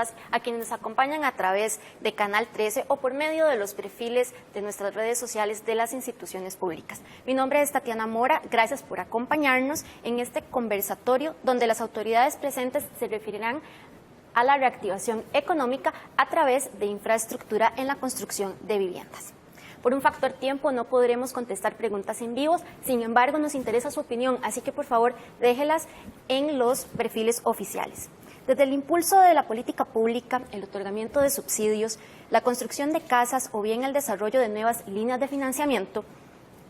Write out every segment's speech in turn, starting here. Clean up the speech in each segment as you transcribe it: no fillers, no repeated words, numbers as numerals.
todas a quienes nos acompañan a través de Canal 13 o por medio de los perfiles de nuestras redes sociales de las instituciones públicas. Mi nombre es Tatiana Mora, gracias por acompañarnos en este conversatorio donde las autoridades presentes se referirán a la reactivación económica a través de infraestructura en la construcción de viviendas. Por un factor tiempo no podremos contestar preguntas en vivo, sin embargo nos interesa su opinión, así que por favor déjelas en los perfiles oficiales. Desde el impulso de la política pública, el otorgamiento de subsidios, la construcción de casas o bien el desarrollo de nuevas líneas de financiamiento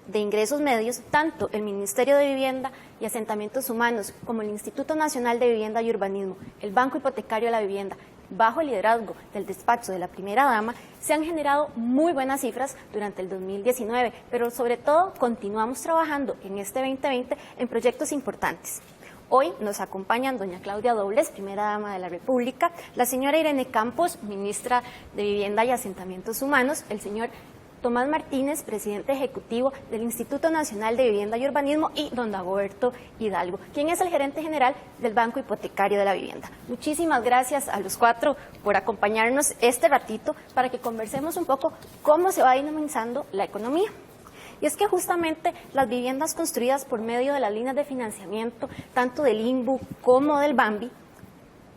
de ingresos medios, tanto el Ministerio de Vivienda y Asentamientos Humanos como el Instituto Nacional de Vivienda y Urbanismo, el Banco Hipotecario de la Vivienda, bajo el liderazgo del despacho de la primera dama, se han generado muy buenas cifras durante el 2019, pero sobre todo continuamos trabajando en este 2020 en proyectos importantes. Hoy nos acompañan doña Claudia Dobles, primera dama de la República, la señora Irene Campos, ministra de Vivienda y Asentamientos Humanos, el señor Tomás Martínez, presidente ejecutivo del Instituto Nacional de Vivienda y Urbanismo, y don Dagoberto Hidalgo, quien es el gerente general del Banco Hipotecario de la Vivienda. Muchísimas gracias a los cuatro por acompañarnos este ratito para que conversemos un poco cómo se va dinamizando la economía. Y es que justamente las viviendas construidas por medio de las líneas de financiamiento, tanto del INBU como del BAMBI,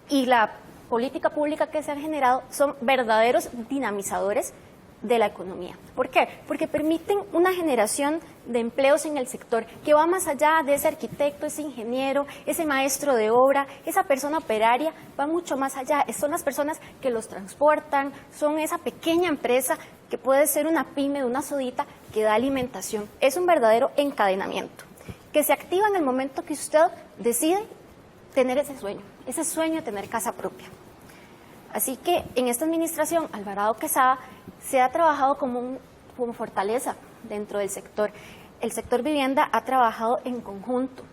y la política pública que se han generado son verdaderos dinamizadores de la economía. ¿Por qué? Porque permiten una generación de empleos en el sector que va más allá de ese arquitecto, ese ingeniero, ese maestro de obra, esa persona operaria, va mucho más allá. Son las personas que los transportan, son esa pequeña empresa que puede ser una pyme de una sodita que da alimentación. Es un verdadero encadenamiento que se activa en el momento que usted decide tener ese sueño de tener casa propia. Así que en esta administración, Alvarado Quesada se ha trabajado como fortaleza dentro del sector. El sector vivienda ha trabajado en conjunto,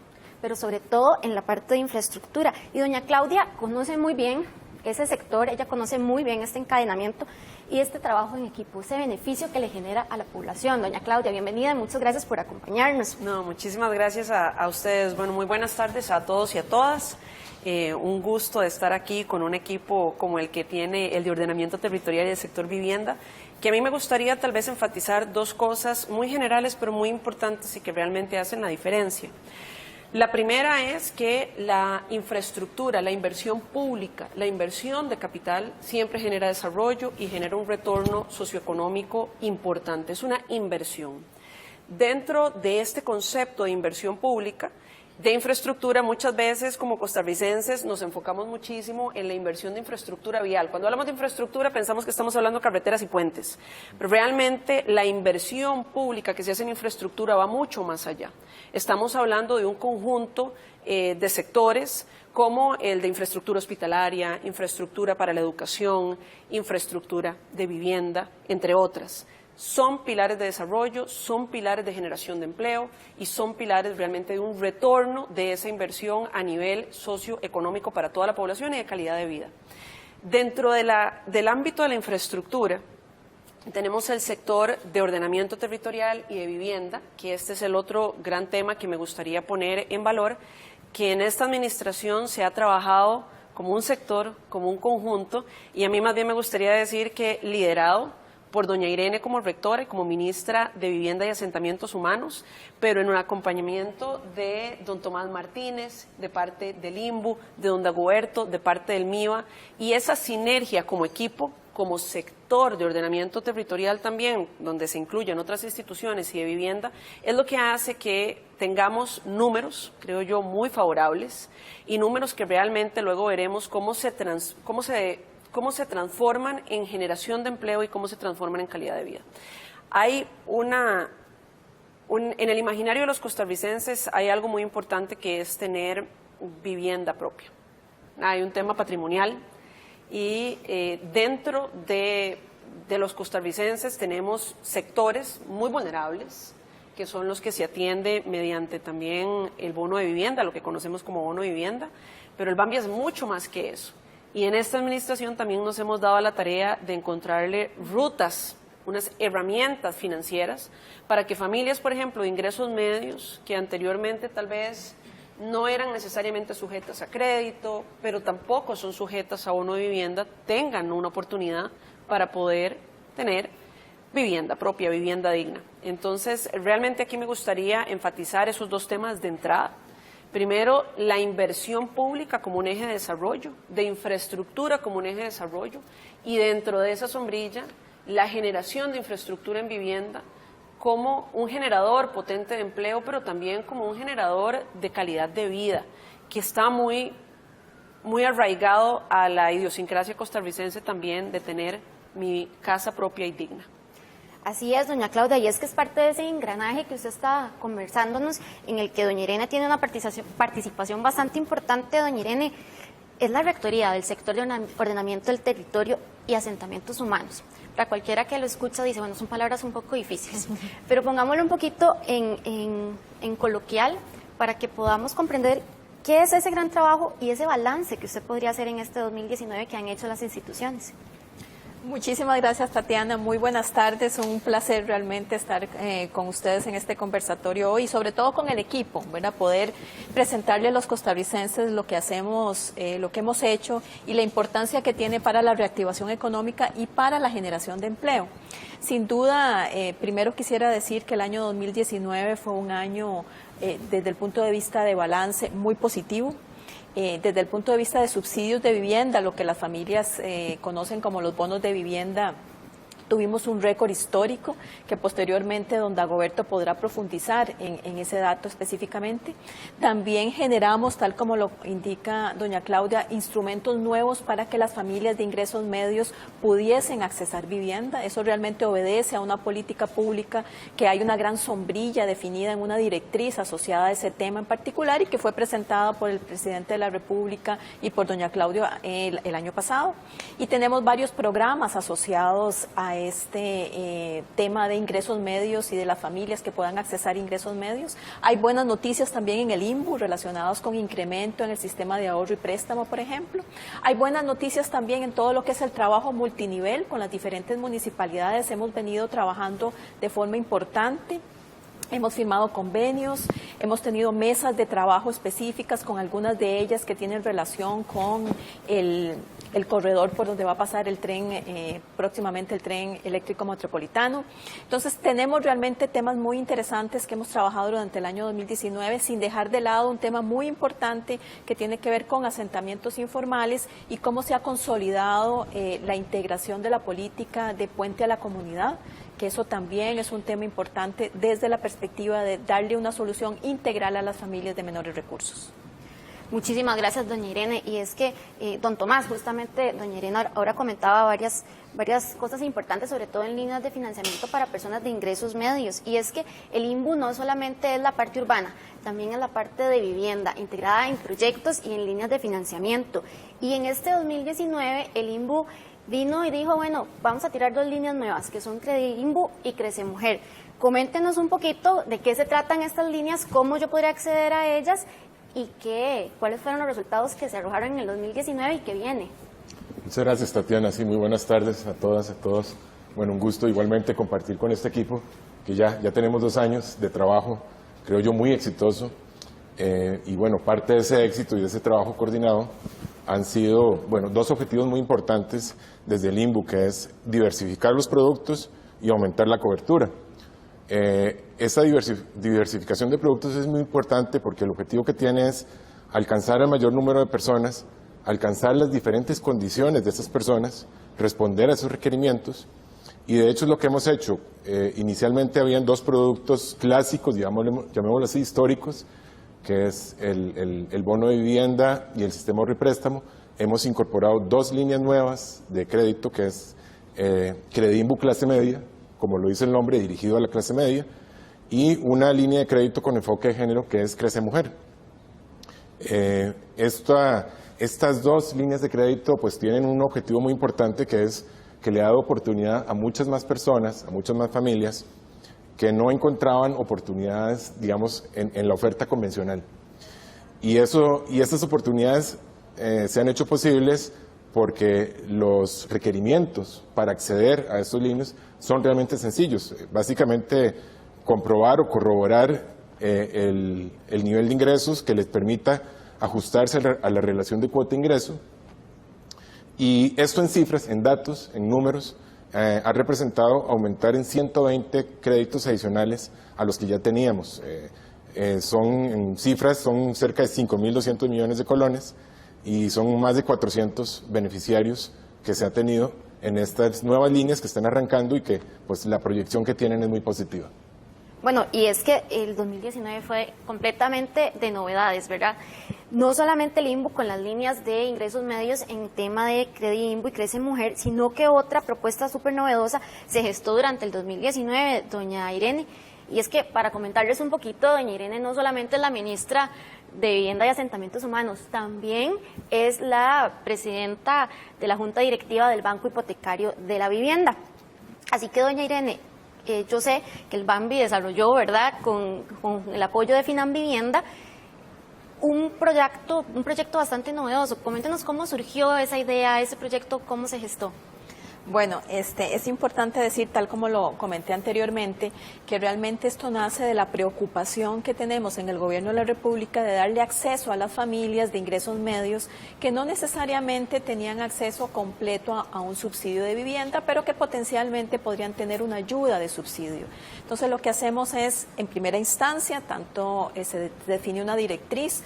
pero sobre todo en la parte de infraestructura. Y doña Claudia conoce muy bien ese sector, ella conoce muy bien este encadenamiento y este trabajo en equipo, ese beneficio que le genera a la población. Doña Claudia, bienvenida y muchas gracias por acompañarnos. No, muchísimas gracias a ustedes. Bueno, muy buenas tardes a todos y a todas. Un gusto de estar aquí con un equipo como el que tiene el de ordenamiento territorial y el sector vivienda, que a mí me gustaría tal vez enfatizar dos cosas muy generales pero muy importantes y que realmente hacen la diferencia. La primera es que la infraestructura, la inversión pública, la inversión de capital siempre genera desarrollo y genera un retorno socioeconómico importante, es una inversión. Dentro de este concepto de inversión pública, de infraestructura, muchas veces como costarricenses nos enfocamos muchísimo en la inversión de infraestructura vial. Cuando hablamos de infraestructura pensamos que estamos hablando de carreteras y puentes, pero realmente la inversión pública que se hace en infraestructura va mucho más allá. Estamos hablando de un conjunto de sectores como el de infraestructura hospitalaria, infraestructura para la educación, infraestructura de vivienda, entre otras. Son pilares de desarrollo, son pilares de generación de empleo y son pilares realmente de un retorno de esa inversión a nivel socioeconómico para toda la población y de calidad de vida. Dentro del ámbito de la infraestructura, tenemos el sector de ordenamiento territorial y de vivienda, que este es el otro gran tema que me gustaría poner en valor, que en esta administración se ha trabajado como un sector, como un conjunto, y a mí más bien me gustaría decir que liderado por doña Irene como rectora y como ministra de Vivienda y Asentamientos Humanos, pero en un acompañamiento de don Tomás Martínez, de parte del INBU, de don Dagoberto, de parte del MIBA, y esa sinergia como equipo, como sector de ordenamiento territorial también, donde se incluyen otras instituciones y de vivienda, es lo que hace que tengamos números, creo yo, muy favorables, y números que realmente luego veremos cómo se transforman en generación de empleo y cómo se transforman en calidad de vida. Hay en el imaginario de los costarricenses hay algo muy importante que es tener vivienda propia. Hay un tema patrimonial y dentro de los costarricenses tenemos sectores muy vulnerables que son los que se atiende mediante también el bono de vivienda, lo que conocemos como bono de vivienda, pero el BAMBI es mucho más que eso. Y en esta administración también nos hemos dado a la tarea de encontrarle rutas, unas herramientas financieras para que familias, por ejemplo, de ingresos medios, que anteriormente tal vez no eran necesariamente sujetas a crédito, pero tampoco son sujetas a bono de vivienda, tengan una oportunidad para poder tener vivienda propia, vivienda digna. Entonces, realmente aquí me gustaría enfatizar esos dos temas de entrada. Primero, la inversión pública como un eje de desarrollo, de infraestructura como un eje de desarrollo, y dentro de esa sombrilla, la generación de infraestructura en vivienda como un generador potente de empleo, pero también como un generador de calidad de vida, que está muy arraigado a la idiosincrasia costarricense también de tener mi casa propia y digna. Así es, doña Claudia, y es que es parte de ese engranaje que usted está conversándonos, en el que doña Irene tiene una participación bastante importante. Doña Irene, es la rectoría del sector de ordenamiento del territorio y asentamientos humanos. Para cualquiera que lo escucha dice, bueno, son palabras un poco difíciles, pero pongámoslo un poquito en coloquial para que podamos comprender qué es ese gran trabajo y ese balance que usted podría hacer en este 2019 que han hecho las instituciones. Muchísimas gracias, Tatiana. Muy buenas tardes. Un placer realmente estar con ustedes en este conversatorio hoy y sobre todo con el equipo, ¿verdad? Poder presentarle a los costarricenses lo que hacemos, lo que hemos hecho y la importancia que tiene para la reactivación económica y para la generación de empleo. Sin duda, primero quisiera decir que el año 2019 fue un año desde el punto de vista de balance muy positivo. Desde el punto de vista de subsidios de vivienda, lo que las familias conocen como los bonos de vivienda, tuvimos un récord histórico que posteriormente don Dagoberto podrá profundizar en ese dato específicamente. También generamos, tal como lo indica doña Claudia, instrumentos nuevos para que las familias de ingresos medios pudiesen accesar vivienda. Eso realmente obedece a una política pública que hay una gran sombrilla definida en una directriz asociada a ese tema en particular y que fue presentada por el presidente de la República y por doña Claudia el año pasado. Y tenemos varios programas asociados a este tema de ingresos medios y de las familias que puedan accesar ingresos medios. Hay buenas noticias también en el INBU relacionadas con incremento en el sistema de ahorro y préstamo, por ejemplo. Hay buenas noticias también en todo lo que es el trabajo multinivel con las diferentes municipalidades. Hemos venido trabajando de forma importante. Hemos firmado convenios, hemos tenido mesas de trabajo específicas con algunas de ellas que tienen relación con el corredor por donde va a pasar el tren, próximamente el tren eléctrico metropolitano. Entonces tenemos realmente temas muy interesantes que hemos trabajado durante el año 2019, sin dejar de lado un tema muy importante que tiene que ver con asentamientos informales y cómo se ha consolidado la integración de la política de puente a la comunidad, que eso también es un tema importante desde la perspectiva de darle una solución integral a las familias de menores recursos. Muchísimas gracias, doña Irene. Y es que, don Tomás, justamente doña Irene ahora comentaba varias cosas importantes, sobre todo en líneas de financiamiento para personas de ingresos medios. Y es que el INBU no solamente es la parte urbana, también es la parte de vivienda, integrada en proyectos y en líneas de financiamiento. Y en este 2019, el INBU vino y dijo, bueno, vamos a tirar dos líneas nuevas, que son CrediINBU y Crece Mujer. Coméntenos un poquito de qué se tratan estas líneas, cómo yo podría acceder a ellas y cuáles fueron los resultados que se arrojaron en el 2019 y qué viene. Muchas gracias, Tatiana. Sí, muy buenas tardes a todas, a todos. Bueno, un gusto igualmente compartir con este equipo, que ya tenemos 2 años de trabajo, creo yo, muy exitoso. Y bueno, parte de ese éxito y de ese trabajo coordinado han sido, bueno, 2 objetivos muy importantes desde el INBU, que es diversificar los productos y aumentar la cobertura. Esa diversificación de productos es muy importante porque el objetivo que tiene es alcanzar al mayor número de personas, alcanzar las diferentes condiciones de esas personas, responder a esos requerimientos, y de hecho es lo que hemos hecho. Inicialmente habían 2 productos clásicos, llamémoslo así, históricos, que es el bono de vivienda y el sistema de ahorro y préstamo. Hemos incorporado 2 líneas nuevas de crédito, que es CrediINBU Clase Media, como lo dice el nombre, dirigido a la clase media, y una línea de crédito con enfoque de género, que es Crece Mujer. Estas 2 líneas de crédito pues tienen un objetivo muy importante, que es que le ha dado oportunidad a muchas más personas, a muchas más familias, que no encontraban oportunidades, digamos, en la oferta convencional. Y estas oportunidades se han hecho posibles porque los requerimientos para acceder a estos líneas son realmente sencillos. Básicamente, comprobar o corroborar el nivel de ingresos que les permita ajustarse a la relación de cuota-ingreso. Y esto en cifras, en datos, en números, ha representado aumentar en 120 créditos adicionales a los que ya teníamos. En cifras son cerca de 5.200 millones de colones y son más de 400 beneficiarios que se ha tenido en estas nuevas líneas que están arrancando y que pues la proyección que tienen es muy positiva. Bueno, y es que el 2019 fue completamente de novedades, ¿verdad? No solamente el INBU con las líneas de ingresos medios en tema de Crediinbu y Crece Mujer, sino que otra propuesta súper novedosa se gestó durante el 2019, doña Irene. Y es que, para comentarles un poquito, doña Irene no solamente es la ministra de Vivienda y Asentamientos Humanos, también es la presidenta de la Junta Directiva del Banco Hipotecario de la Vivienda. Así que, doña Irene, yo sé que el BAMBI desarrolló, ¿verdad?, con el apoyo de Finanvivienda, un proyecto bastante novedoso. Coméntenos cómo surgió esa idea, ese proyecto, cómo se gestó. Bueno, es importante decir, tal como lo comenté anteriormente, que realmente esto nace de la preocupación que tenemos en el Gobierno de la República de darle acceso a las familias de ingresos medios que no necesariamente tenían acceso completo a un subsidio de vivienda, pero que potencialmente podrían tener una ayuda de subsidio. Entonces, lo que hacemos es, en primera instancia, se define una directriz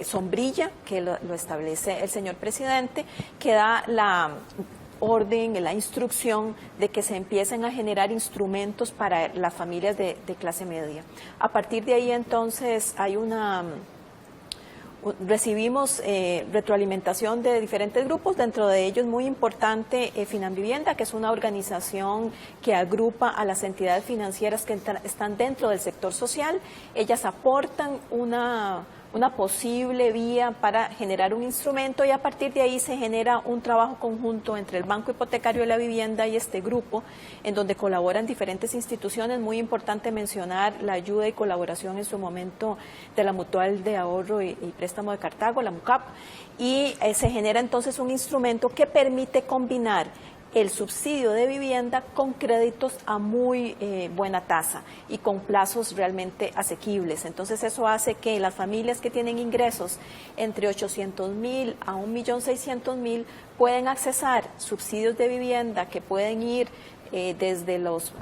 sombrilla que lo establece el señor presidente, que da la orden, la instrucción de que se empiecen a generar instrumentos para las familias de clase media. A partir de ahí, entonces, recibimos retroalimentación de diferentes grupos, dentro de ellos muy importante Finanvivienda, que es una organización que agrupa a las entidades financieras que están dentro del sector social. Ellas aportan una posible vía para generar un instrumento y a partir de ahí se genera un trabajo conjunto entre el Banco Hipotecario de la Vivienda y este grupo, en donde colaboran diferentes instituciones. Muy importante mencionar la ayuda y colaboración en su momento de la Mutual de Ahorro y Préstamo de Cartago, la MUCAP, y se genera entonces un instrumento que permite combinar el subsidio de vivienda con créditos a muy buena tasa y con plazos realmente asequibles. Entonces eso hace que las familias que tienen ingresos entre 800,000 a 1.600.000 pueden accesar subsidios de vivienda que pueden ir desde los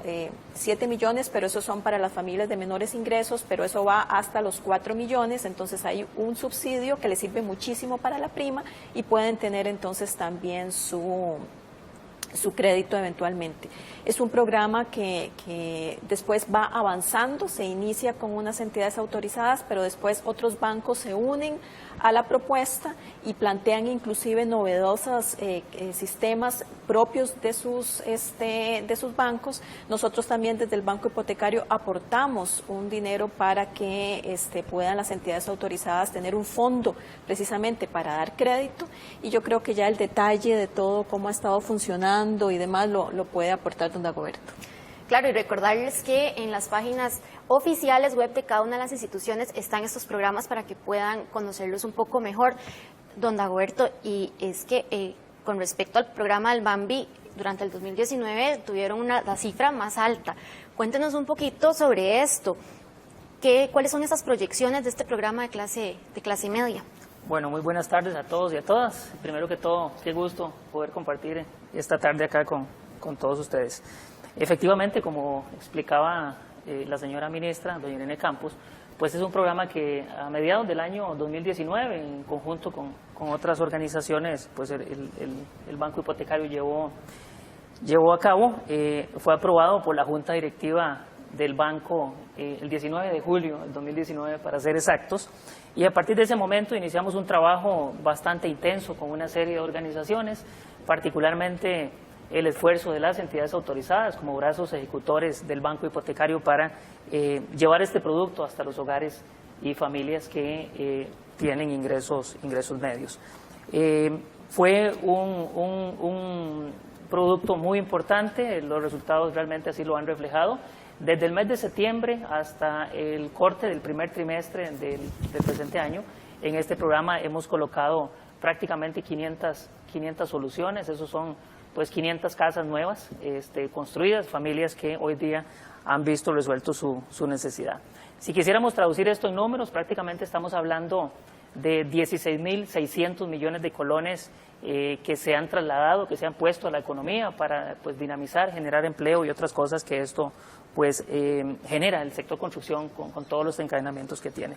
7 millones, pero esos son para las familias de menores ingresos, pero eso va hasta los 4 millones, entonces hay un subsidio que les sirve muchísimo para la prima y pueden tener entonces también su crédito eventualmente. Es un programa que después va avanzando, se inicia con unas entidades autorizadas, pero después otros bancos se unen a la propuesta y plantean inclusive novedosos sistemas propios de sus bancos. Nosotros también desde el Banco Hipotecario aportamos un dinero para que puedan las entidades autorizadas tener un fondo precisamente para dar crédito, y yo creo que ya el detalle de todo cómo ha estado funcionando y demás lo puede aportar don Dagoberto. Claro, y recordarles que en las páginas oficiales web de cada una de las instituciones están estos programas para que puedan conocerlos un poco mejor, don Dagoberto. Y es que con respecto al programa del BAMBI, durante el 2019 tuvieron la cifra más alta. Cuéntenos un poquito sobre esto. ¿Cuáles son esas proyecciones de este programa de clase media? Bueno, muy buenas tardes a todos y a todas. Primero que todo, qué gusto poder compartir esta tarde acá con todos ustedes. Efectivamente, como explicaba la señora ministra, doña Irene Campos, pues es un programa que a mediados del año 2019, en conjunto con otras organizaciones, pues el Banco Hipotecario llevó a cabo, fue aprobado por la Junta Directiva del Banco el 19 de julio del 2019, para ser exactos, y a partir de ese momento iniciamos un trabajo bastante intenso con una serie de organizaciones, particularmente el esfuerzo de las entidades autorizadas como brazos ejecutores del Banco Hipotecario para llevar este producto hasta los hogares y familias que tienen ingresos medios. Fue un producto muy importante, los resultados realmente así lo han reflejado. Desde el mes de septiembre hasta el corte del primer trimestre del presente año, en este programa hemos colocado prácticamente 500 soluciones. Esos son pues 500 casas nuevas construidas, familias que hoy día han visto resuelto su necesidad. Si quisiéramos traducir esto en números, prácticamente estamos hablando de 16.600 millones de colones que se han trasladado, que se han puesto a la economía para pues, dinamizar, generar empleo y otras cosas que esto pues, genera el sector construcción con todos los encadenamientos que tiene.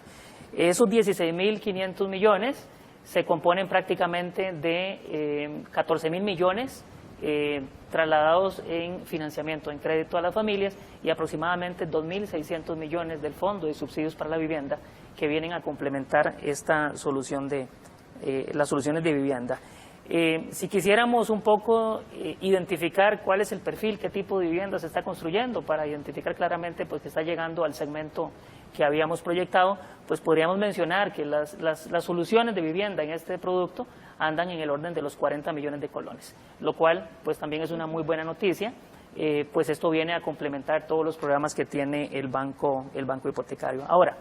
Esos 16.500 millones se componen prácticamente de 14.000 millones trasladados en financiamiento, en crédito a las familias y aproximadamente 2.600 millones del Fondo de Subsidios para la Vivienda que vienen a complementar esta solución las soluciones de vivienda. Si quisiéramos un poco identificar cuál es el perfil, qué tipo de vivienda se está construyendo para identificar claramente pues, que está llegando al segmento que habíamos proyectado, pues podríamos mencionar que las soluciones de vivienda en este producto andan en el orden de los 40 millones de colones, lo cual pues también es una muy buena noticia, pues esto viene a complementar todos los programas que tiene el banco hipotecario. Ahora,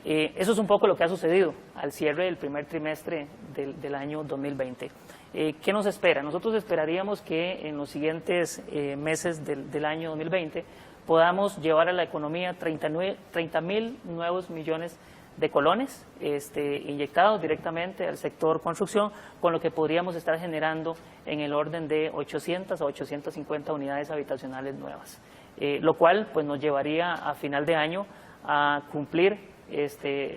eso es un poco lo que ha sucedido al cierre del primer trimestre del año 2020. ¿Qué nos espera? Nosotros esperaríamos que en los siguientes meses del año 2020 podamos llevar a la economía 30.000 nuevos millones de colones inyectados directamente al sector construcción, con lo que podríamos estar generando en el orden de 800 a 850 unidades habitacionales nuevas, lo cual pues, nos llevaría a final de año a cumplir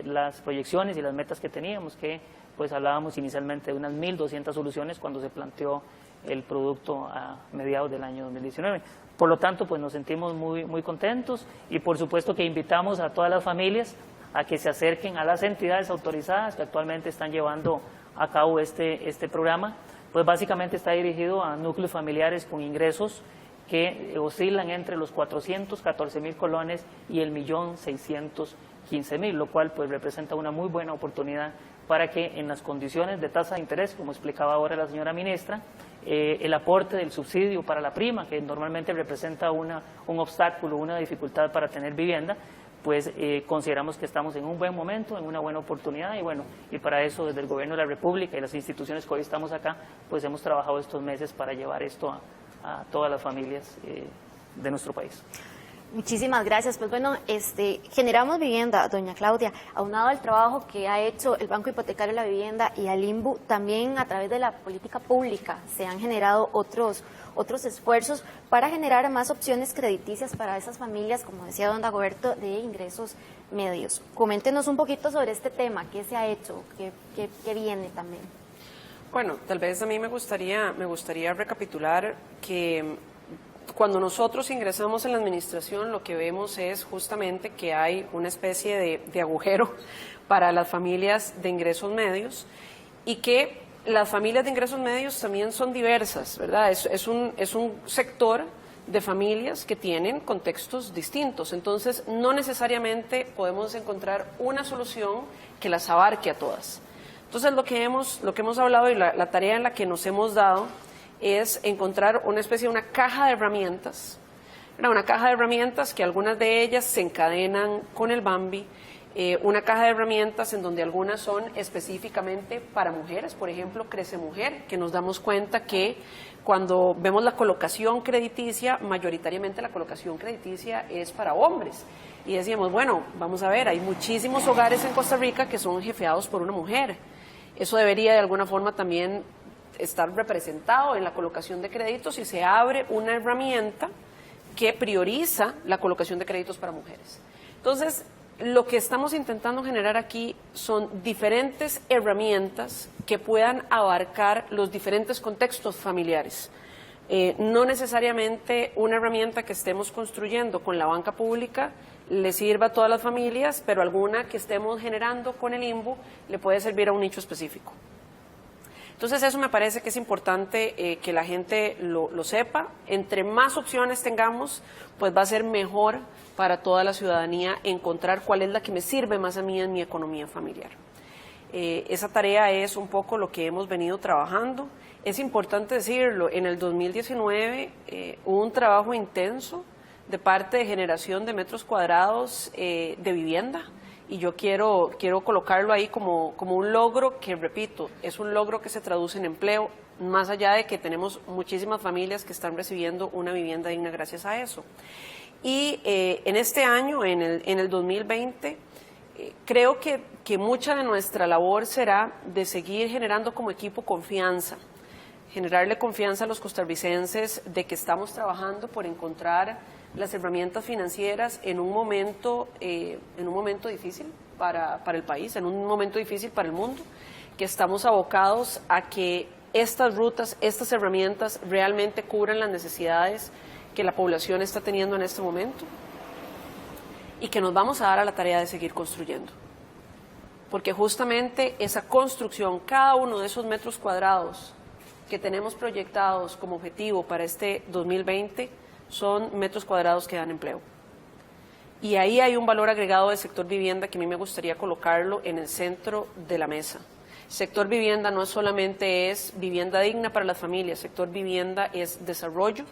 las proyecciones y las metas que teníamos, que pues hablábamos inicialmente de unas 1.200 soluciones cuando se planteó el producto a mediados del año 2019. Por lo tanto, pues nos sentimos muy contentos y por supuesto que invitamos a todas las familias a que se acerquen a las entidades autorizadas que actualmente están llevando a cabo este programa. Pues básicamente está dirigido a núcleos familiares con ingresos que oscilan entre los 414.000 colones y el 1.615.000, lo cual pues representa una muy buena oportunidad para que en las condiciones de tasa de interés, como explicaba ahora la señora ministra, el aporte del subsidio para la prima, que normalmente representa un obstáculo, una dificultad para tener vivienda, pues consideramos que estamos en un buen momento, en una buena oportunidad y bueno, y para eso desde el Gobierno de la República y las instituciones que hoy estamos acá, pues hemos trabajado estos meses para llevar esto a todas las familias de nuestro país. Muchísimas gracias. Pues bueno, generamos vivienda, doña Claudia, aunado al trabajo que ha hecho el Banco Hipotecario de la Vivienda y al INBU, también a través de la política pública se han generado otros esfuerzos para generar más opciones crediticias para esas familias, como decía don Dagoberto, de ingresos medios. Coméntenos un poquito sobre este tema, qué se ha hecho, qué viene también. Bueno, tal vez a mí me gustaría recapitular que cuando nosotros ingresamos en la administración lo que vemos es justamente que hay una especie de agujero para las familias de ingresos medios y que las familias de ingresos medios también son diversas, ¿verdad? Es un sector de familias que tienen contextos distintos, entonces no necesariamente podemos encontrar una solución que las abarque a todas. Entonces lo que hemos hablado y la tarea en la que nos hemos dado es encontrar una especie de una caja de herramientas, una caja de herramientas que algunas de ellas se encadenan con el Bambi, una caja de herramientas en donde algunas son específicamente para mujeres, por ejemplo, Crece Mujer, que nos damos cuenta que cuando vemos la colocación crediticia, mayoritariamente la colocación crediticia es para hombres. Y decíamos, bueno, vamos a ver, hay muchísimos hogares en Costa Rica que son jefeados por una mujer. Eso debería de alguna forma también estar representado en la colocación de créditos y se abre una herramienta que prioriza la colocación de créditos para mujeres. Entonces, lo que estamos intentando generar aquí son diferentes herramientas que puedan abarcar los diferentes contextos familiares. No necesariamente una herramienta que estemos construyendo con la banca pública le sirva a todas las familias, pero alguna que estemos generando con el INBU le puede servir a un nicho específico. Entonces eso me parece que es importante que la gente lo sepa. Entre más opciones tengamos, pues va a ser mejor para toda la ciudadanía encontrar cuál es la que me sirve más a mí en mi economía familiar. Esa tarea es un poco lo que hemos venido trabajando. Es importante decirlo, en el 2019 hubo un trabajo intenso de parte de generación de metros cuadrados de vivienda. Y yo quiero colocarlo ahí como un logro que, repito, es un logro que se traduce en empleo más allá de que tenemos muchísimas familias que están recibiendo una vivienda digna gracias a eso. Y en este año, en el 2020, creo que mucha de nuestra labor será de seguir generando como equipo confianza, generarle confianza a los costarricenses de que estamos trabajando por encontrar las herramientas financieras en un momento difícil para el país, en un momento difícil para el mundo, que estamos abocados a que estas rutas, estas herramientas realmente cubran las necesidades que la población está teniendo en este momento y que nos vamos a dar a la tarea de seguir construyendo. Porque justamente esa construcción, cada uno de esos metros cuadrados que tenemos proyectados como objetivo para este 2020, son metros cuadrados que dan empleo. Y ahí hay un valor agregado del sector vivienda que a mí me gustaría colocarlo en el centro de la mesa. Sector vivienda no solamente es vivienda digna para las familias, sector vivienda es desarrollo,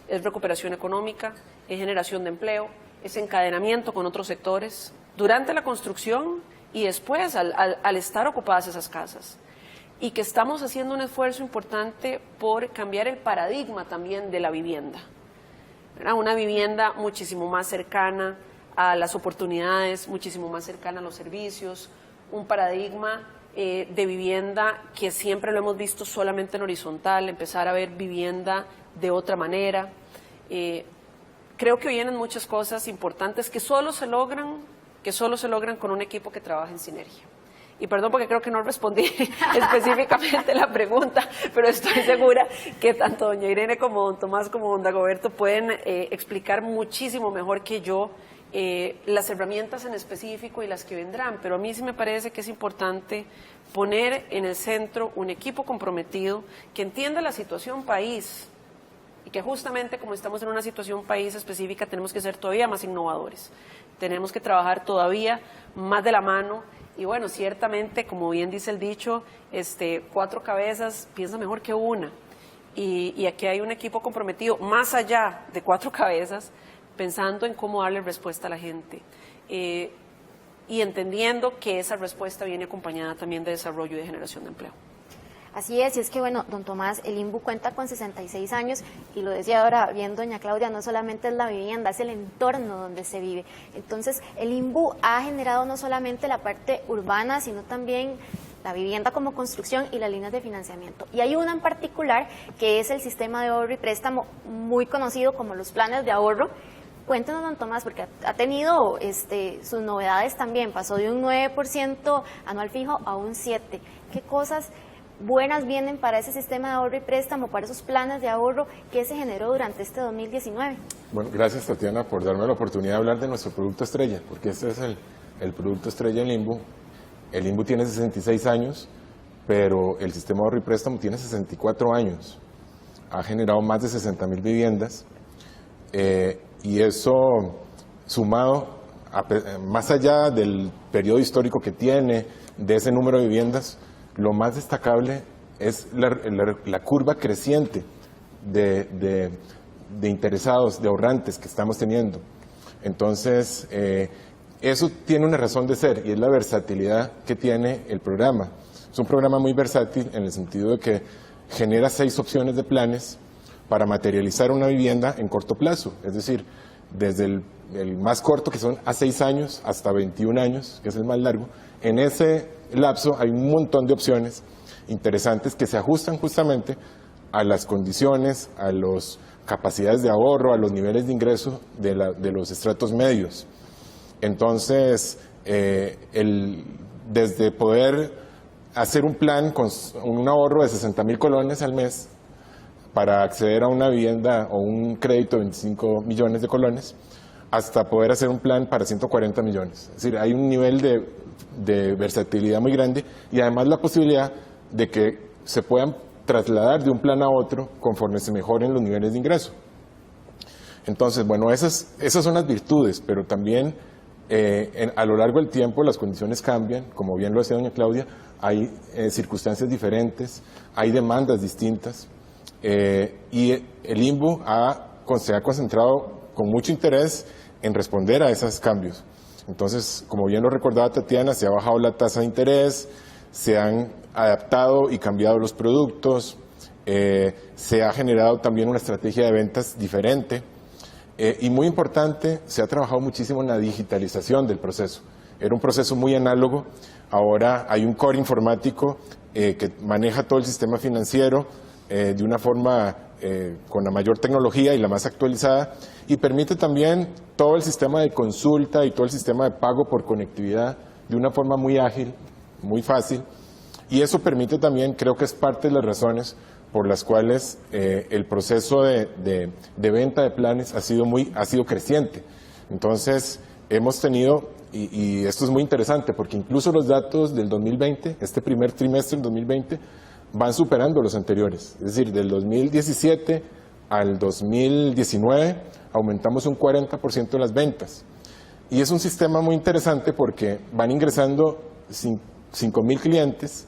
es recuperación económica, es generación de empleo, es encadenamiento con otros sectores durante la construcción y después al estar ocupadas esas casas. Y que estamos haciendo un esfuerzo importante por cambiar el paradigma también de la vivienda. Una vivienda muchísimo más cercana a las oportunidades, muchísimo más cercana a los servicios, un paradigma de vivienda que siempre lo hemos visto solamente en horizontal, empezar a ver vivienda de otra manera. Creo que vienen muchas cosas importantes que solo se logran con un equipo que trabaja en sinergia. Y perdón porque creo que no respondí específicamente la pregunta, pero estoy segura que tanto doña Irene como don Tomás como don Dagoberto pueden explicar muchísimo mejor que yo las herramientas en específico y las que vendrán. Pero a mí sí me parece que es importante poner en el centro un equipo comprometido que entienda la situación país y que justamente como estamos en una situación país específica tenemos que ser todavía más innovadores, tenemos que trabajar todavía más de la mano. Y bueno, ciertamente, como bien dice el dicho, 4 cabezas piensa mejor que una. Y aquí hay un equipo comprometido, más allá de 4 cabezas, pensando en cómo darle respuesta a la gente. Y entendiendo que esa respuesta viene acompañada también de desarrollo y de generación de empleo. Así es, y es que bueno, don Tomás, el INBU cuenta con 66 años y lo decía ahora bien doña Claudia, no solamente es la vivienda, es el entorno donde se vive. Entonces, el INBU ha generado no solamente la parte urbana, sino también la vivienda como construcción y las líneas de financiamiento. Y hay una en particular que es el sistema de ahorro y préstamo, muy conocido como los planes de ahorro. Cuéntenos, don Tomás, porque ha tenido sus novedades también, pasó de un 9% anual fijo a un 7%. ¿Qué cosas buenas vienen para ese sistema de ahorro y préstamo, para esos planes de ahorro que se generó durante este 2019? Bueno, gracias Tatiana por darme la oportunidad de hablar de nuestro producto estrella, porque este es el producto estrella del INBU. El INBU tiene 66 años, pero el sistema de ahorro y préstamo tiene 64 años. Ha generado más de 60,000 viviendas y eso sumado, más allá del periodo histórico que tiene, de ese número de viviendas, lo más destacable es la curva creciente de interesados, de ahorrantes que estamos teniendo. Entonces, eso tiene una razón de ser y es la versatilidad que tiene el programa. Es un programa muy versátil en el sentido de que genera 6 opciones de planes para materializar una vivienda en corto plazo. Es decir, desde el más corto, que son a 6 años, hasta 21 años, que es el más largo. En ese lapso hay un montón de opciones interesantes que se ajustan justamente a las condiciones, a las capacidades de ahorro, a los niveles de ingreso de los estratos medios. Entonces, desde poder hacer un plan con un ahorro de 60,000 colones al mes para acceder a una vivienda o un crédito de 25 millones de colones, hasta poder hacer un plan para 140 millones. Es decir, hay un nivel de versatilidad muy grande y además la posibilidad de que se puedan trasladar de un plan a otro conforme se mejoren los niveles de ingreso. Entonces, bueno, esas son las virtudes, pero también a lo largo del tiempo las condiciones cambian, como bien lo decía doña Claudia, hay circunstancias diferentes, hay demandas distintas y el INBU se ha concentrado con mucho interés en responder a esos cambios. Entonces, como bien lo recordaba Tatiana, se ha bajado la tasa de interés, se han adaptado y cambiado los productos, se ha generado también una estrategia de ventas diferente y muy importante, se ha trabajado muchísimo en la digitalización del proceso. Era un proceso muy análogo, ahora hay un core informático que maneja todo el sistema financiero de una forma con la mayor tecnología y la más actualizada, y permite también todo el sistema de consulta y todo el sistema de pago por conectividad de una forma muy ágil, muy fácil, y eso permite también, creo que es parte de las razones por las cuales el proceso de venta de planes ha sido creciente. Entonces, hemos tenido, y esto es muy interesante, porque incluso los datos del 2020, este primer trimestre del 2020, van superando los anteriores. Es decir, del 2017 al 2019 aumentamos un 40% de las ventas. Y es un sistema muy interesante porque van ingresando 5.000 clientes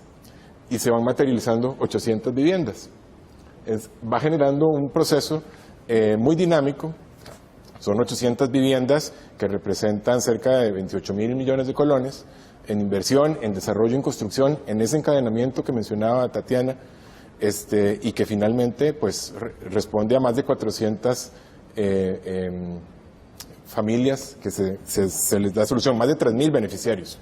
y se van materializando 800 viviendas. Va generando un proceso muy dinámico. Son 800 viviendas que representan cerca de 28.000 millones de colones en inversión, en desarrollo, en construcción, en ese encadenamiento que mencionaba Tatiana, y que finalmente pues responde a más de 400 familias que se les da solución, más de 3.000 beneficiarios.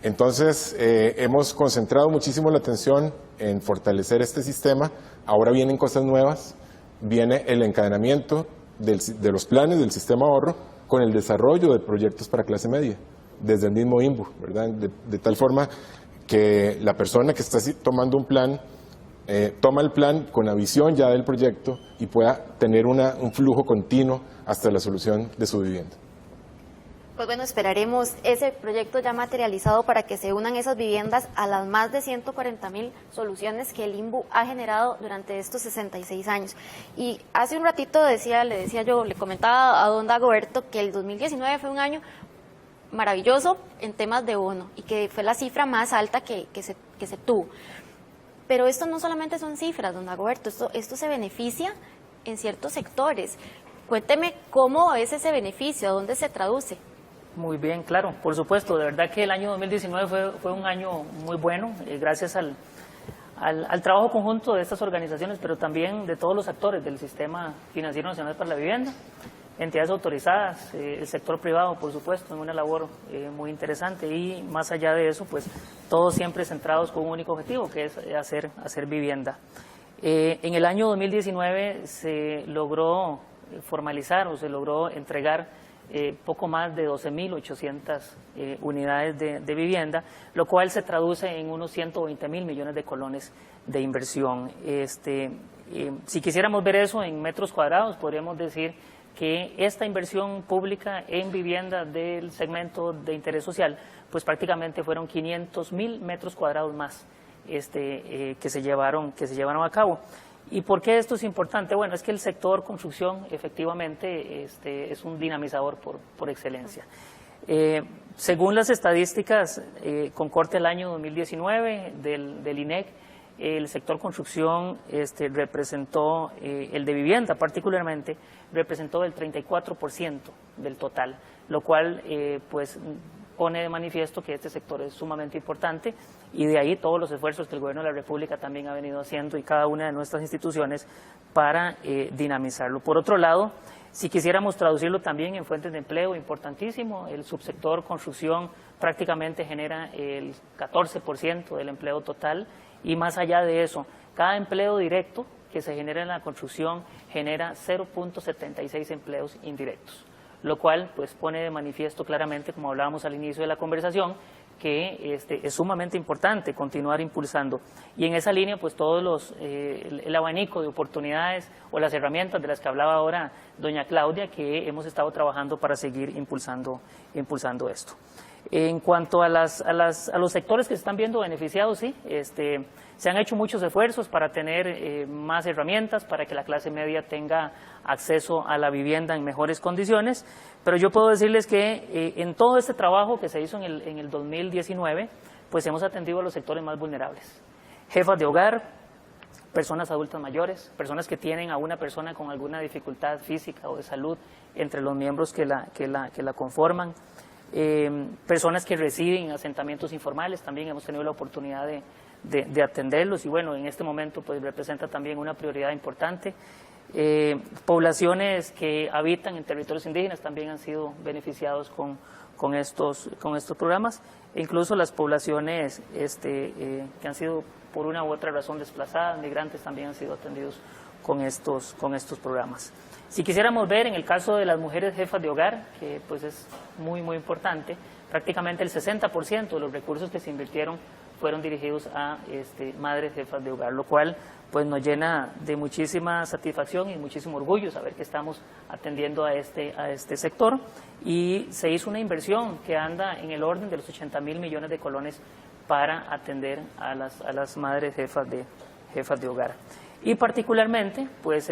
Entonces, hemos concentrado muchísimo la atención en fortalecer este sistema. Ahora vienen cosas nuevas, viene el encadenamiento de los planes del sistema ahorro con el desarrollo de proyectos para clase media, desde el mismo INBU, ¿verdad? De tal forma que la persona que está tomando un plan, toma el plan con la visión ya del proyecto y pueda tener un flujo continuo hasta la solución de su vivienda. Pues bueno, esperaremos ese proyecto ya materializado para que se unan esas viviendas a las más de 140.000 soluciones que el INBU ha generado durante estos 66 años. Y hace un ratito le comentaba a don Dagoberto que el 2019 fue un año maravilloso en temas de bono y que fue la cifra más alta que se tuvo. Pero esto no solamente son cifras, don Dagoberto, esto se beneficia en ciertos sectores. Cuénteme cómo es ese beneficio, ¿a dónde se traduce? Muy bien, claro, por supuesto. De verdad que el año 2019 fue un año muy bueno, gracias al trabajo conjunto de estas organizaciones, pero también de todos los actores del Sistema Financiero Nacional para la Vivienda, entidades autorizadas, el sector privado, por supuesto, en una labor muy interesante, y más allá de eso, pues todos siempre centrados con un único objetivo, que es hacer vivienda. En el año 2019 se logró formalizar o se logró entregar poco más de 12.800 unidades de vivienda, lo cual se traduce en unos 120.000 millones de colones de inversión. Si quisiéramos ver eso en metros cuadrados, podríamos decir que esta inversión pública en vivienda del segmento de interés social, pues prácticamente fueron 500.000 metros cuadrados más que se llevaron a cabo. ¿Y por qué esto es importante? Bueno, es que el sector construcción efectivamente es un dinamizador por excelencia. Según las estadísticas con corte al año 2019 del INEC, el sector construcción representó, el de vivienda particularmente, representó el 34% del total, lo cual pues pone de manifiesto que este sector es sumamente importante, y de ahí todos los esfuerzos que el Gobierno de la República también ha venido haciendo y cada una de nuestras instituciones para dinamizarlo. Por otro lado, si quisiéramos traducirlo también en fuentes de empleo, importantísimo, el subsector construcción prácticamente genera el 14% del empleo total, y más allá de eso, cada empleo directo que se genera en la construcción genera 0.76 empleos indirectos, lo cual pues pone de manifiesto claramente, como hablábamos al inicio de la conversación, que es sumamente importante continuar impulsando. Y en esa línea, pues el abanico de oportunidades o las herramientas de las que hablaba ahora doña Claudia, que hemos estado trabajando para seguir impulsando esto. En cuanto a los sectores que se están viendo beneficiados, sí, se han hecho muchos esfuerzos para tener más herramientas, para que la clase media tenga acceso a la vivienda en mejores condiciones, pero yo puedo decirles que en todo este trabajo que se hizo en el 2019, pues hemos atendido a los sectores más vulnerables. Jefas de hogar, personas adultas mayores, personas que tienen a una persona con alguna dificultad física o de salud entre los miembros que la conforman, personas que residen en asentamientos informales, también hemos tenido la oportunidad de atenderlos y bueno, en este momento pues representa también una prioridad importante. Poblaciones que habitan en territorios indígenas también han sido beneficiados con estos programas, e incluso las poblaciones que han sido por una u otra razón desplazadas, migrantes, también han sido atendidos con estos programas. Si quisiéramos ver en el caso de las mujeres jefas de hogar, que pues es muy importante, prácticamente el 60% de los recursos que se invirtieron fueron dirigidos a madres jefas de hogar, lo cual pues nos llena de muchísima satisfacción y muchísimo orgullo saber que estamos atendiendo a este sector, y se hizo una inversión que anda en el orden de los 80.000 millones de colones para atender a las madres jefas de hogar. Y particularmente, pues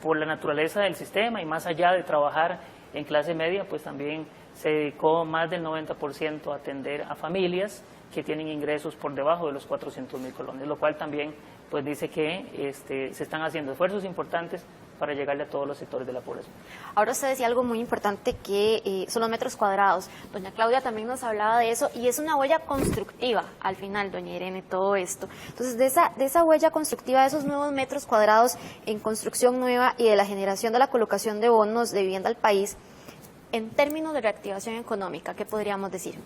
por la naturaleza del sistema y más allá de trabajar en clase media, pues también se dedicó más del 90% a atender a familias que tienen ingresos por debajo de los 400.000 colones, lo cual también pues dice que se están haciendo esfuerzos importantes para llegarle a todos los sectores de la población. Ahora usted decía algo muy importante que son los metros cuadrados. Doña Claudia también nos hablaba de eso y es una huella constructiva al final, doña Irene, todo esto. Entonces, de esa huella constructiva, de esos nuevos metros cuadrados en construcción nueva y de la generación de la colocación de bonos de vivienda al país, en términos de reactivación económica, ¿qué podríamos decir?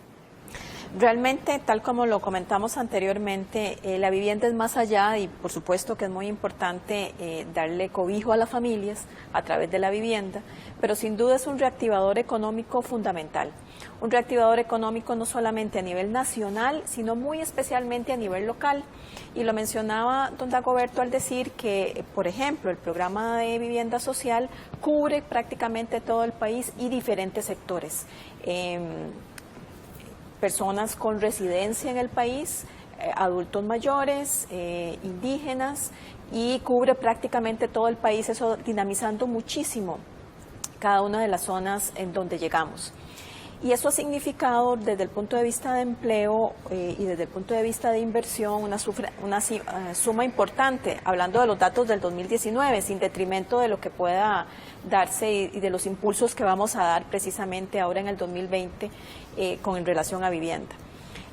Realmente, tal como lo comentamos anteriormente, la vivienda es más allá y por supuesto que es muy importante darle cobijo a las familias a través de la vivienda, pero sin duda es un reactivador económico fundamental. Un reactivador económico no solamente a nivel nacional, sino muy especialmente a nivel local. Y lo mencionaba don Dagoberto al decir que, por ejemplo, el programa de vivienda social cubre prácticamente todo el país y diferentes sectores. Personas con residencia en el país, adultos mayores, indígenas, y cubre prácticamente todo el país, eso dinamizando muchísimo cada una de las zonas en donde llegamos. Y eso ha significado desde el punto de vista de empleo y desde el punto de vista de inversión una suma importante, hablando de los datos del 2019, sin detrimento de lo que pueda darse y de los impulsos que vamos a dar precisamente ahora en el 2020 con relación a vivienda.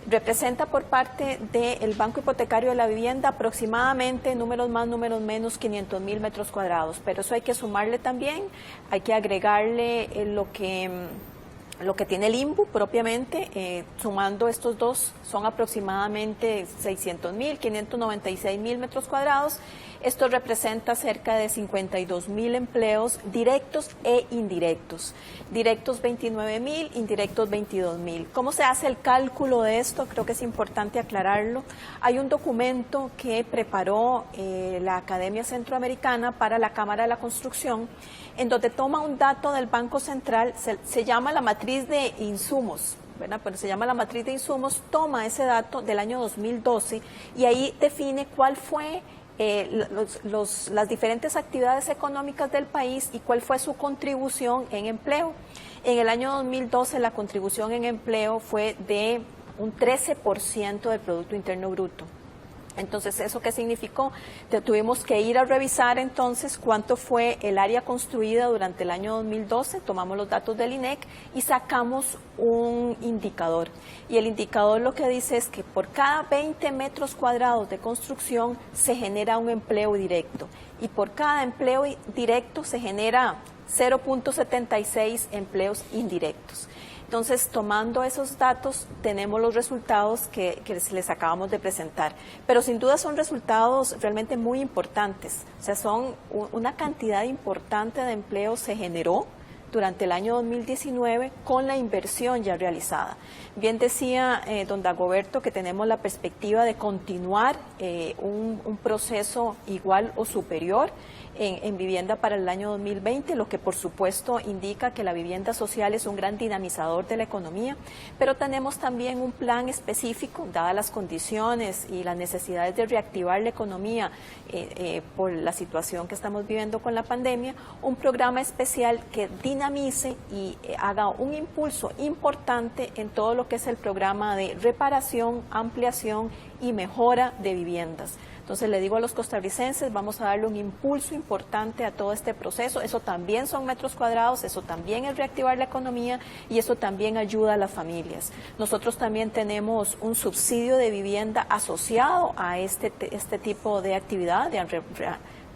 Representa por parte del Banco Hipotecario de la Vivienda aproximadamente, números más, números menos, 500.000 metros cuadrados, pero eso hay que sumarle también, hay que agregarle lo que tiene el INBU propiamente, sumando estos dos, son aproximadamente 600.000, 596.000 metros cuadrados. Esto representa cerca de 52.000 empleos directos e indirectos. Directos 29.000, indirectos 22.000. ¿Cómo se hace el cálculo de esto? Creo que es importante aclararlo. Hay un documento que preparó la Academia Centroamericana para la Cámara de la Construcción, en donde toma un dato del Banco Central, se llama la matriz de insumos, ¿verdad? Pero se llama la matriz de insumos, toma ese dato del año 2012 y ahí define cuál fue las diferentes actividades económicas del país y cuál fue su contribución en empleo. En el año 2012 la contribución en empleo fue de un 13% del Producto Interno Bruto. Entonces, ¿eso qué significó? Tuvimos que ir a revisar entonces cuánto fue el área construida durante el año 2012, tomamos los datos del INEC y sacamos un indicador. Y el indicador lo que dice es que por cada 20 metros cuadrados de construcción se genera un empleo directo y por cada empleo directo se genera 0.76 empleos indirectos. Entonces, tomando esos datos, tenemos los resultados que les acabamos de presentar. Pero sin duda son resultados realmente muy importantes. O sea, son una cantidad importante de empleos se generó durante el año 2019 con la inversión ya realizada. Bien decía don Dagoberto que tenemos la perspectiva de continuar un proceso igual o superior en vivienda para el año 2020, lo que por supuesto indica que la vivienda social es un gran dinamizador de la economía, pero tenemos también un plan específico, dadas las condiciones y las necesidades de reactivar la economía por la situación que estamos viviendo con la pandemia, un programa especial que dinamice y haga un impulso importante en todo lo que es el programa de reparación, ampliación y mejora de viviendas. Entonces le digo a los costarricenses, vamos a darle un impulso importante a todo este proceso. Eso también son metros cuadrados, eso también es reactivar la economía y eso también ayuda a las familias. Nosotros también tenemos un subsidio de vivienda asociado a este tipo de actividad, de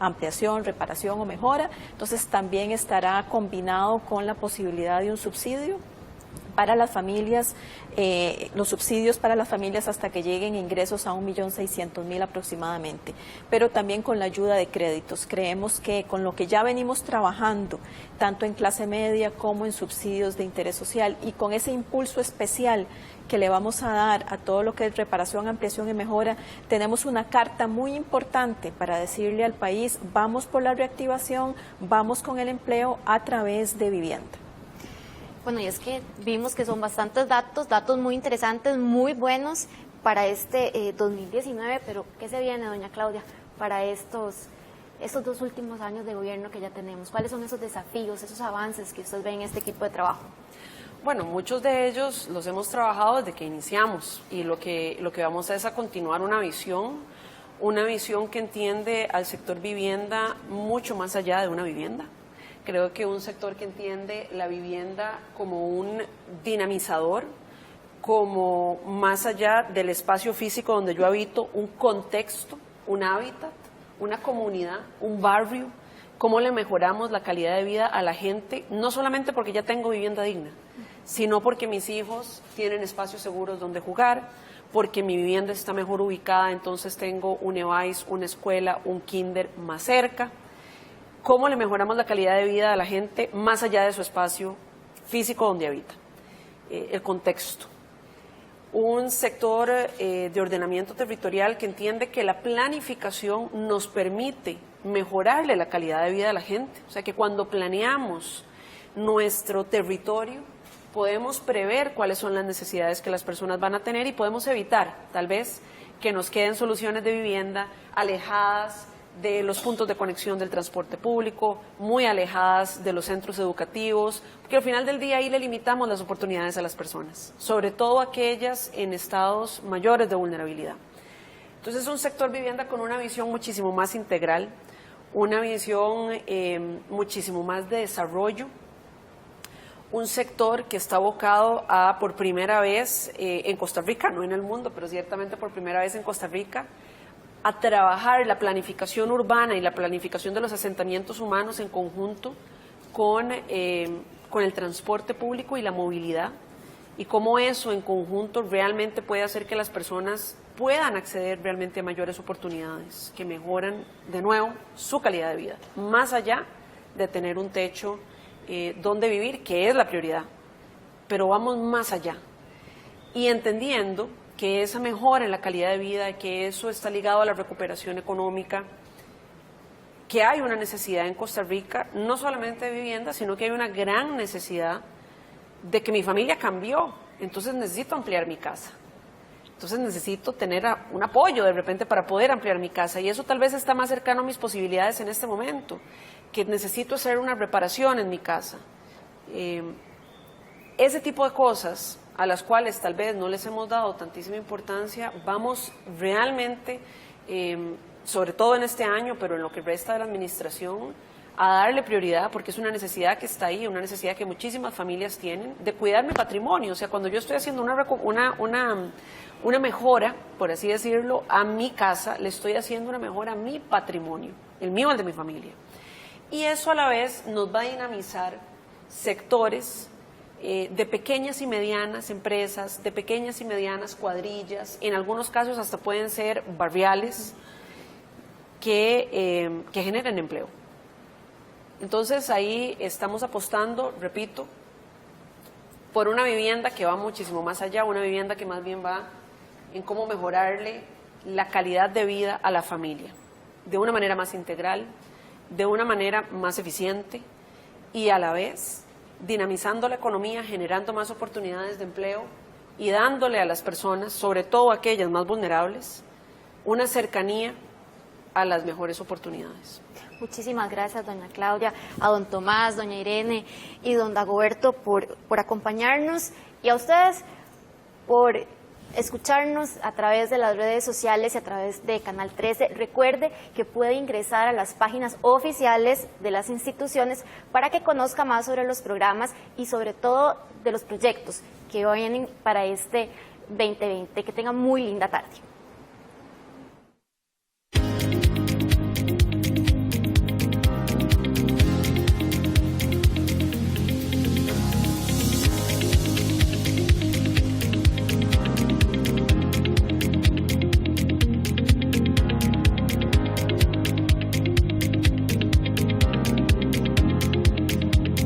ampliación, reparación o mejora. Entonces también estará combinado con la posibilidad de un subsidio para las familias, los subsidios para las familias hasta que lleguen ingresos a 1.600.000 aproximadamente, pero también con la ayuda de créditos. Creemos que con lo que ya venimos trabajando, tanto en clase media como en subsidios de interés social y con ese impulso especial que le vamos a dar a todo lo que es reparación, ampliación y mejora, tenemos una carta muy importante para decirle al país, vamos por la reactivación, vamos con el empleo a través de vivienda. Bueno, y es que vimos que son bastantes datos muy interesantes, muy buenos para este 2019, pero ¿qué se viene, doña Claudia, para estos 2 últimos años de gobierno que ya tenemos? ¿Cuáles son esos desafíos, esos avances que usted ve en este equipo de trabajo? Bueno, muchos de ellos los hemos trabajado desde que iniciamos y lo que vamos es a continuar una visión que entiende al sector vivienda mucho más allá de una vivienda. Creo que un sector que entiende la vivienda como un dinamizador, como más allá del espacio físico donde yo habito, un contexto, un hábitat, una comunidad, un barrio, cómo le mejoramos la calidad de vida a la gente, no solamente porque ya tengo vivienda digna, sino porque mis hijos tienen espacios seguros donde jugar, porque mi vivienda está mejor ubicada, entonces tengo un EVAIS, una escuela, un kinder más cerca. Cómo le mejoramos la calidad de vida a la gente más allá de su espacio físico donde habita. El contexto. Un sector de ordenamiento territorial que entiende que la planificación nos permite mejorarle la calidad de vida a la gente. O sea que cuando planeamos nuestro territorio, podemos prever cuáles son las necesidades que las personas van a tener y podemos evitar, tal vez, que nos queden soluciones de vivienda alejadas de los puntos de conexión del transporte público, muy alejadas de los centros educativos, porque al final del día ahí le limitamos las oportunidades a las personas, sobre todo aquellas en estados mayores de vulnerabilidad. Entonces es un sector vivienda con una visión muchísimo más integral, una visión muchísimo más de desarrollo, un sector que está abocado a, por primera vez en Costa Rica, no en el mundo, pero ciertamente por primera vez en Costa Rica, a trabajar la planificación urbana y la planificación de los asentamientos humanos en conjunto con el transporte público y la movilidad, y cómo eso en conjunto realmente puede hacer que las personas puedan acceder realmente a mayores oportunidades, que mejoran de nuevo su calidad de vida, más allá de tener un techo donde vivir, que es la prioridad, pero vamos más allá, y entendiendo que esa mejora en la calidad de vida, que eso está ligado a la recuperación económica, que hay una necesidad en Costa Rica, no solamente de vivienda, sino que hay una gran necesidad de que mi familia cambió, entonces necesito ampliar mi casa. Entonces necesito tener un apoyo de repente para poder ampliar mi casa, y eso tal vez está más cercano a mis posibilidades en este momento, que necesito hacer una reparación en mi casa. Ese tipo de cosas a las cuales tal vez no les hemos dado tantísima importancia, vamos realmente, sobre todo en este año, pero en lo que resta de la administración, a darle prioridad, porque es una necesidad que está ahí, una necesidad que muchísimas familias tienen, de cuidar mi patrimonio. O sea, cuando yo estoy haciendo una mejora, por así decirlo, a mi casa, le estoy haciendo una mejora a mi patrimonio, el mío, el de mi familia. Y eso a la vez nos va a dinamizar sectores de pequeñas y medianas empresas, de pequeñas y medianas cuadrillas, en algunos casos hasta pueden ser barriales, que generen empleo. Entonces ahí estamos apostando, repito, por una vivienda que va muchísimo más allá, una vivienda que más bien va en cómo mejorarle la calidad de vida a la familia, de una manera más integral, de una manera más eficiente y a la vez dinamizando la economía, generando más oportunidades de empleo y dándole a las personas, sobre todo aquellas más vulnerables, una cercanía a las mejores oportunidades. Muchísimas gracias, doña Claudia, a don Tomás, doña Irene y don Dagoberto por acompañarnos, y a ustedes por escucharnos a través de las redes sociales y a través de Canal 13. Recuerde que puede ingresar a las páginas oficiales de las instituciones para que conozca más sobre los programas y sobre todo de los proyectos que vienen para este 2020. Que tenga muy linda tarde.